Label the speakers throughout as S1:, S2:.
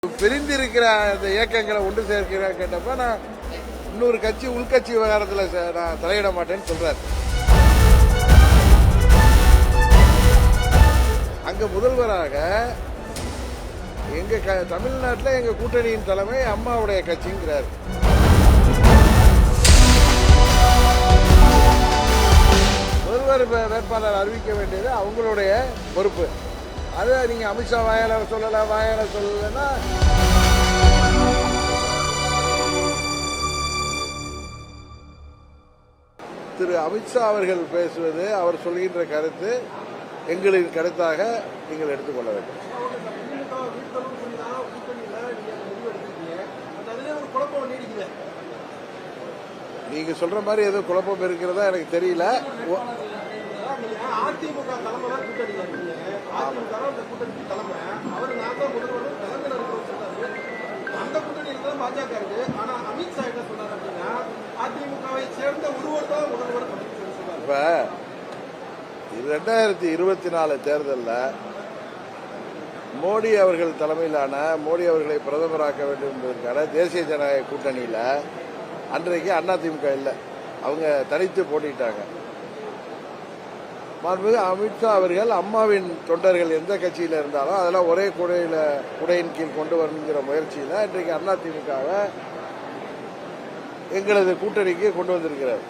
S1: பிரிந்திருக்கிற அந்த இயக்கங்களை ஒன்று சேர்க்கிற கேட்டப்ப நான் இன்னொரு கட்சி உள்கட்சி விவகாரத்தில் நான் தலையிட மாட்டேன்னு சொல்றாரு. அங்க முதல்வராக எங்க தமிழ்நாட்டில் எங்க கூட்டணியின் தலைமை அம்மாவுடைய கட்சிங்கிறார். முதல்வர் வேட்பாளர் அறிவிக்க வேண்டியது அவங்களுடைய பொறுப்பு. அது நீங்க அமித்ஷா வாயால சொல்லலைன்னா திரு அமித்ஷா அவர்கள் பேசுவது, அவர் சொல்கின்ற கருத்து எங்களின் கருத்தாக நீங்கள் எடுத்துக்கொள்ள வேண்டும். நீங்க சொல்ற மாதிரி ஏதோ குழப்பம் இருக்கிறதா எனக்கு தெரியல.
S2: அதிமுக தலைமை தான் கூட்டணி அதிமுக அந்த கூட்டணிக்கு தலைமை அவர் நான் தான் முதல்வர் கலைஞர் சொல்றாரு. அந்த கூட்டணியில் தான் பாஜக இருக்கு. ஆனா அமித்ஷா என்ன சொன்னார் அப்படின்னா அதிமுகவை சேர்ந்த ஒருவர் தான் முதல்வர் சொல்றாரு.
S1: இப்ப 2024 தேர்தலில் மோடி அவர்கள் தலைமையிலான மோடி அவர்களை பிரதமராக்க வேண்டும் என்பதற்கான தேசிய ஜனநாயக கூட்டணியில அன்றைக்கு அதிமுக இல்லை, அவங்க தனித்து போட்டிட்டாங்க. மாண்புமிகு அமித்ஷா அவர்கள் அம்மாவின் தொண்டர்கள் எந்த கட்சியில் இருந்தாலும் அதெல்லாம் ஒரே குடையின் கீழ் கொண்டு வரணுங்கிற முயற்சியில் இன்றைக்கு அதிமுகவை எங்களது கூட்டணிக்கு கொண்டு வந்திருக்கிறார்.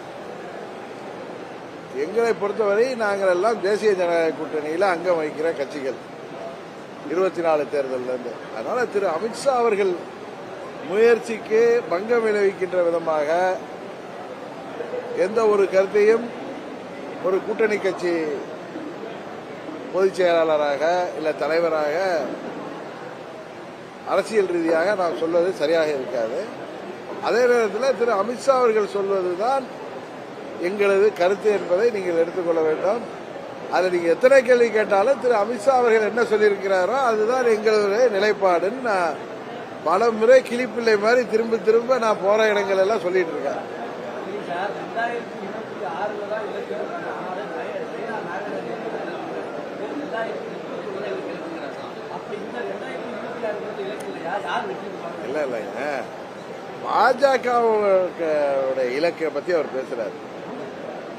S1: எங்களை பொறுத்தவரை நாங்கள் எல்லாம் தேசிய ஜனநாயக கூட்டணியில் அங்கம் வகிக்கிற கட்சிகள் 24 தேர்தலிலிருந்து. அதனால திரு அமித்ஷா அவர்கள் முயற்சிக்கு பங்கம் விளைவிக்கின்ற விதமாக எந்த ஒரு கருத்தையும் ஒரு கூட்டணி கட்சி பொதுச் செயலாளராக இல்ல தலைவராக அரசியல் ரீதியாக நான் சொல்வது சரியாக இருக்காது. அதே நேரத்தில் திரு அமித்ஷா அவர்கள் சொல்வதுதான் எங்களது கருத்து என்பதை நீங்கள் எடுத்துக்கொள்ள வேண்டும். அதை நீங்க எத்தனை கேள்வி கேட்டாலும் திரு அமித்ஷா அவர்கள் என்ன சொல்லியிருக்கிறாரோ அதுதான் எங்களுடைய நிலைப்பாடுன்னு நான் பல முறை கிளிப்பிள்ளை மாதிரி திரும்ப திரும்ப நான் போற இடங்கள் எல்லாம் சொல்லிட்டு இருக்கேன். இல்ல இல்லைங்க, பாஜக இலக்கை பத்தி அவர் பேசுறாரு.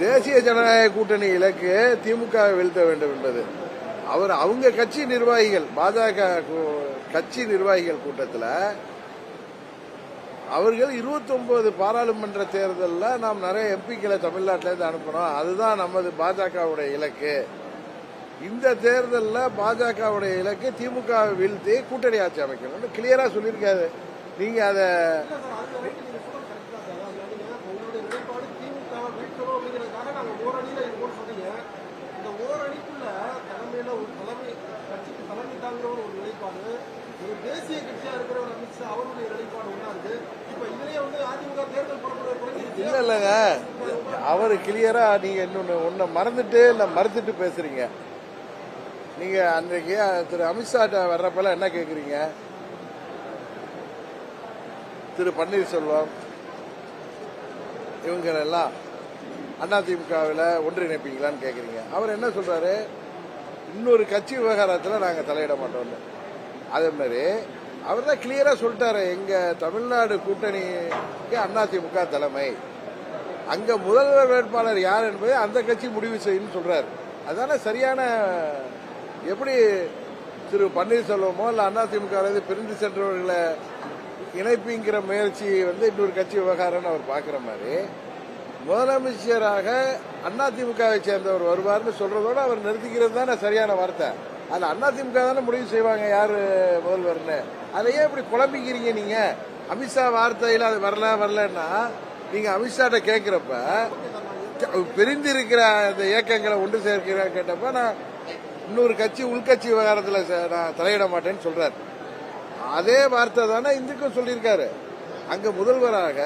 S1: தேசிய ஜனநாயக கூட்டணி இலக்கு திமுக வீழ்த்த வேண்டும் என்பது அவங்க கட்சி நிர்வாகிகள் பாஜக கட்சி நிர்வாகிகள் கூட்டத்தில் அவர்கள் 29 பாராளுமன்ற தேர்தலில் நாம் நிறைய எம்பிக்களை தமிழ்நாட்டிலேருந்து அனுப்பணும், அதுதான் நமது பாஜகவுடைய இலக்கு. இந்த தேர்தலில் பாஜகவுடைய இலக்கு திமுக வீழ்த்தி கூட்டணி ஆட்சி அமைக்கணும் கிளியரா சொல்லியிருக்காரு. நீங்க அதை
S2: தேசிய கட்சியா இருக்கிற ஒரு அமித்ஷா அவருடைய நிலைப்பாடு ஒன்னா இருக்கு. இப்ப இதுலயே அதிமுக தேர்தல்
S1: இல்ல இல்லங்க, அவரு கிளியரா நீங்க இன்னொன்னு மறந்துட்டு இல்ல மறுத்துட்டு பேசுறீங்க. நீங்க அன்றைக்கு திரு அமித்ஷா வர்றப்பெல்லாம் என்ன கேக்குறீங்க? திரு பன்னீர்செல்வம் இவங்க எல்லாம் அதிமுகவில் ஒன்றிணைப்பீங்களான்னு கேக்குறீங்க. அவர் என்ன சொல்றாரு? இன்னொரு கட்சி விவகாரத்தில் நாங்க தலையிட மாட்டோம். அதே மாதிரி அவர் தான் கிளியரா சொல்லிட்டாரு, எங்க தமிழ்நாடு கூட்டணிக்கு அதிமுக தலைமை, அங்க முதல்வர் வேட்பாளர் யார் என்பதை அந்த கட்சி முடிவு செய்யும் சொல்றாரு. அதான சரியான. எப்படி திரு பன்னீர்செல்வமோ இல்ல அதிமுக பிரிந்து சென்றவர்களை இணைப்புங்கிற முயற்சி இன்னொரு கட்சி விவகாரம் அவர் பாக்குற மாதிரி முதலமைச்சராக அதிமுகவை சேர்ந்தவர் வருவார்னு சொல்றதோட அவர் நிறுத்திக்கிறது தானே சரியான வார்த்தை. அது அதிமுக தானே முடிவு செய்வாங்க யாரு முதல்வர்னு. அதையே இப்படி குழம்பிக்கிறீங்க நீங்க? அமித்ஷா வார்த்தையில அது வரலன்னா நீங்க அமித்ஷாட்ட கேட்கிறப்ப பிரிந்திருக்கிற அந்த இயக்கங்களை ஒன்று சேர்க்கிற கேட்டப்ப நான் இன்னொரு கட்சி உள்கட்சி விவகாரத்தில் நான் தலையிட மாட்டேன்னு சொல்றாரு. அதே வார்த்தை தானே இந்துக்கும் சொல்லியிருக்காரு. அங்க முதல்வராக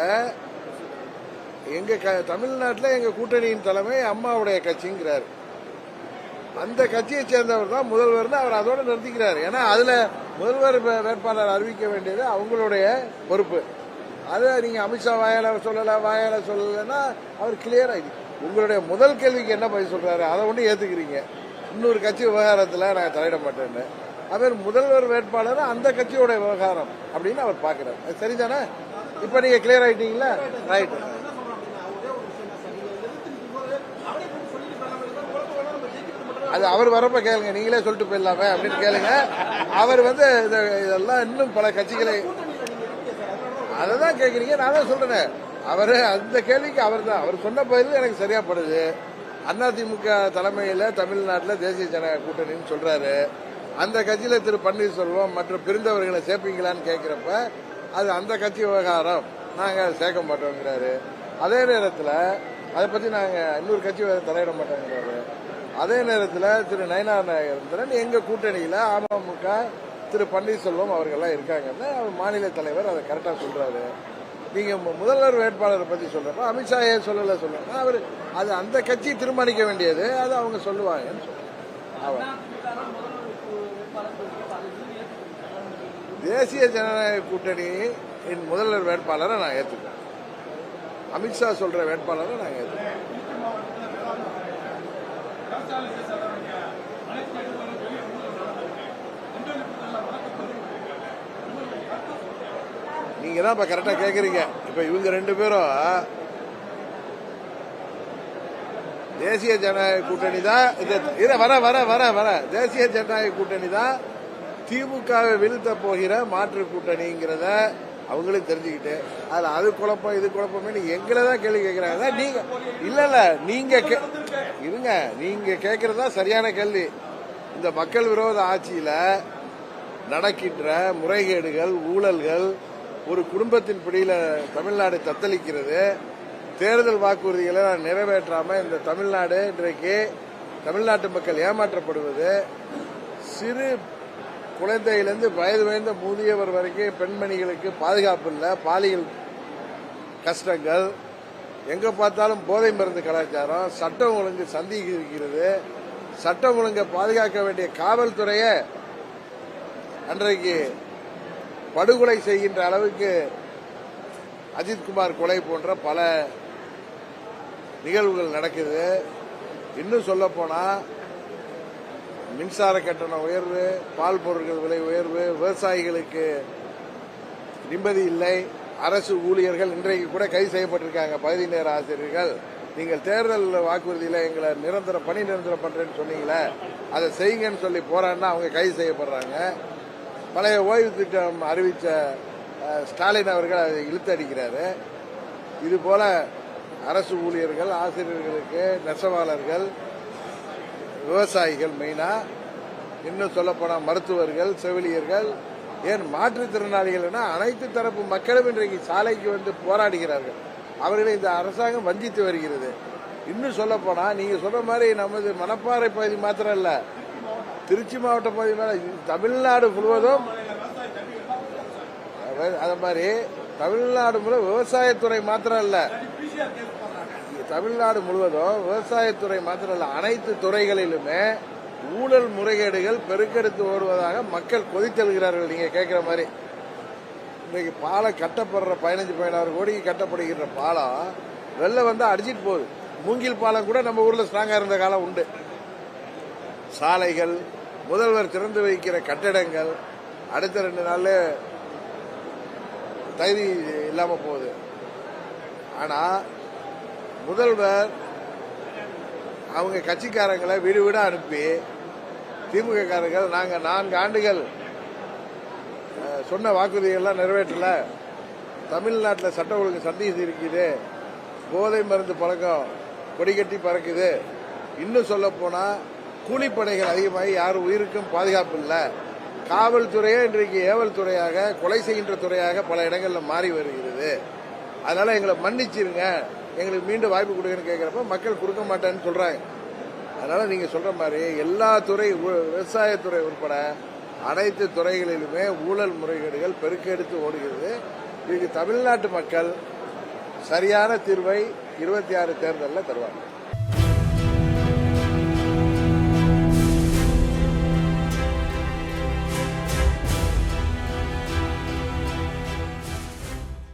S1: எங்க தமிழ்நாட்டில் எங்க கூட்டணியின் தலைமை அம்மாவுடைய கட்சிங்கிறாரு. அந்த கட்சியை சேர்ந்தவர் தான் முதல்வர்னு அவர் அதோட நிறுத்திக்கிறார். ஏன்னா அதுல முதல்வர் வேட்பாளர் அறிவிக்க வேண்டியது அவங்களுடைய பொறுப்பு. அது நீங்க அமித்ஷா வாயால சொல்லலைன்னா அவர் கிளியரா உங்களுடைய முதல் கேள்விக்கு என்ன பதில் சொல்றாரு அதை ஒன்று ஏத்துக்கிறீங்க. இன்னொரு கட்சி விவகாரத்தில் நான் தலையிட மாட்டேன்னு அவர் முதல்வர் வேட்பாளர் அந்த கட்சியோட விவகாரம் அப்படின்னு அவர் பார்க்கிறார். அது சரிதானே? இப்ப நீங்க கிளியர் ஆயிட்டீங்களா? ரைட். அது அவர் வரப்ப கேளுங்க, நீங்களே சொல்லிட்டு போயிடலாமே அப்படின்னு கேளுங்க. அவர் இதெல்லாம் இன்னும் பல கட்சிகளை அதான் கேட்குறீங்க. நான் தான் சொல்றேன், அவரு அந்த கேள்விக்கு அவர் சொன்ன பதில் எனக்கு சரியா படுது. அதிமுக தலைமையில் தமிழ்நாட்டில் தேசிய ஜனநாயக கூட்டணின்னு சொல்றாரு. அந்த கட்சியில திரு பன்னீர்செல்வம் மற்றும் பிரிந்தவர்களை சேர்ப்பீங்களான்னு கேட்கிறப்ப அது அந்த கட்சி விவகாரம், நாங்க சேர்க்க மாட்டோங்கிறாரு. அதே நேரத்தில் அதை பத்தி நாங்க இன்னொரு கட்சி தலையிட மாட்டோங்கிறாரு. அதே நேரத்தில் திரு நயினார் நாகேந்திரன் எங்க கூட்டணியில அமமுக திரு பன்னீர்செல்வம் அவர்கள்லாம் இருக்காங்கன்னு அவர் மாநில தலைவர் அதை கரெக்டா சொல்றாரு. நீங்க முதல்வர் வேட்பாளரை பத்தி சொல்றப்ப அமித்ஷா ஏன் சொல்லுங்க, அவர் அது அந்த கட்சி தீர்மானிக்க வேண்டியது, அது அவங்க சொல்லுவாங்கன்னு சொல்றாங்க. தேசிய ஜனநாயக கூட்டணியின் முதல்வர் வேட்பாளரை நான் ஏற்றுக்கிறேன். அமித்ஷா சொல்ற வேட்பாளரை நான் ஏற்றுக்கிறேன். நீங்க தான் இப்ப கரெக்டா கேக்குறீங்க. இப்ப இவங்க ரெண்டு பேரும் தேசிய ஜனநாயக கூட்டணி தான் வர தேசிய ஜனநாயக கூட்டணி தான் திமுகவை வீழ்த்த போகிற மாற்று கூட்டணிங்கிறத அவங்களும் தெரிஞ்சுக்கிட்டு அதுல அது குழப்பம் இது குழப்பமே எங்களை தான் கேள்வி கேட்கிறாங்க. நீங்க இல்ல நீங்க இருங்க, நீங்க கேட்கறதா சரியான கேள்வி. இந்த மக்கள் விரோத ஆட்சியில நடக்கின்ற முறைகேடுகள், ஊழல்கள், ஒரு குடும்பத்தின் பிடியில தமிழ்நாடு தத்தளிக்கிறது. தேர்தல் வாக்குறுதிகளை நிறைவேற்றாம இந்த தமிழ்நாடு இன்றைக்கு தமிழ்நாட்டு மக்கள் ஏமாற்றப்படுவது, சிறு குழந்தையிலிருந்து வயது வாய்ந்த முதியவர் வரைக்கும் பெண்மணிகளுக்கு பாதுகாப்பு இல்லை, பாலியல் கஷ்டங்கள், எங்க பார்த்தாலும் போதை மருந்து கலாச்சாரம், சட்டம் ஒழுங்கு சந்தேகிக்கிறது. சட்டம் ஒழுங்கை பாதுகாக்க வேண்டிய காவல்துறையை அன்றைக்கு படுகொலை செய்கின்ற அளவுக்கு அஜித்குமார் கொலை போன்ற பல நிகழ்வுகள் நடக்குது. இன்னும் சொல்ல போனா மின்சார கட்டண உயர்வு, பால் பொருட்கள் விலை உயர்வு, விவசாயிகளுக்கு நிம்மதி இல்லை. அரசு ஊழியர்கள் இன்றைக்கு கூட கைது செய்யப்பட்டிருக்காங்க. பகுதி நேர ஆசிரியர்கள், நீங்கள் தேர்தல் வாக்குறுதியில எங்களை பணி நிரந்தரம் பண்றேன்னு சொன்னீங்களே, அதை செய்யுங்கன்னு சொல்லி போராடினா அவங்க கைது செய்யப்படுறாங்க. பழைய ஓய்வு திட்டம் அறிவித்த ஸ்டாலின் அவர்கள் அதை இழுத்து அடிக்கிறாரு. இது போல அரசு ஊழியர்கள், ஆசிரியர்களுக்கு, நெசவாளர்கள், விவசாயிகள், மெயினா இன்னும் சொல்லப்போனா மருத்துவர்கள், செவிலியர்கள், ஏன் மாற்றுத்திறனாளிகள், அனைத்து தரப்பு மக்களும் இன்றைக்கு சாலைக்கு போராடுகிறார்கள். அவர்களை இந்த அரசாங்கம் வஞ்சித்து வருகிறது. இன்னும் சொல்ல போனா நீங்க சொல்ற மாதிரி நமது மணப்பாறை பகுதி மாத்திரம் இல்ல, திருச்சி மாவட்ட பகுதி மேல தமிழ்நாடு முழுவதும் அது மாதிரி தமிழ்நாடு முழுவதும் விவசாயத்துறை மாத்திரம் இல்ல, தமிழ்நாடு முழுவதும் விவசாயத்துறை மாத்திரம் இல்ல, அனைத்து துறைகளிலுமே ஊழல் முறைகேடுகள் பெருக்கெடுத்து ஓடுவதாக மக்கள் கொதித்தெழுகிறார்கள். நீங்க கேட்கிற மாதிரி இன்னைக்கு பாலம் கட்டப்படுற 15-16 கோடிக்கு கட்டப்படுகின்ற பாலம் வெள்ளம் அடிச்சிட்டு போகுது. மூங்கில் பாலம் கூட நம்ம ஊர்ல ஸ்ட்ராங்கா இருந்த காலம் உண்டு. சாலைகள், முதல்வர் திறந்து வைக்கிற கட்டடங்கள் அடுத்த 2 நாள்ல தகுதி இல்லாம போகுது. ஆனா முதல்வர் அவங்க கட்சிக்காரங்களை வீடு வீடா அனுப்பி திமுக காரர்கள் நாங்க 4 ஆண்டுகள் சொன்ன வாக்குறுதிகள்லாம் நிறைவேற்றல, தமிழ்நாட்டில் சட்ட ஒழுங்கு சந்தேகம் இருக்குது, போதை மருந்து பழக்கம் கொடிகட்டி பறக்குது, இன்னும் சொல்ல போனா கூலிப்படைகள் அதிகமாகி யாரும் உயிருக்கும் பாதுகாப்பு இல்லை, காவல்துறையே இன்றைக்கு ஏவல் துறையாக, கொலை செய்கின்ற துறையாக பல இடங்களில் மாறி வருகிறது, அதனால எங்களை மன்னிச்சிருங்க, எங்களுக்கு மீண்டும் வாய்ப்பு கொடுங்கன்னு கேட்கிறப்ப மக்கள் கொடுக்க மாட்டேன்னு சொல்றாங்க. அதனால நீங்க சொல்ற மாதிரி எல்லா துறை, விவசாயத்துறை உட்பட அனைத்து துறைகளிலுமே ஊழல் முறைகேடுகள் பெருக்கெடுத்து ஓடுகிறது. இதுக்கு தமிழ்நாட்டு மக்கள் சரியான தீர்வை 26 தேர்தலில் தருவாங்க.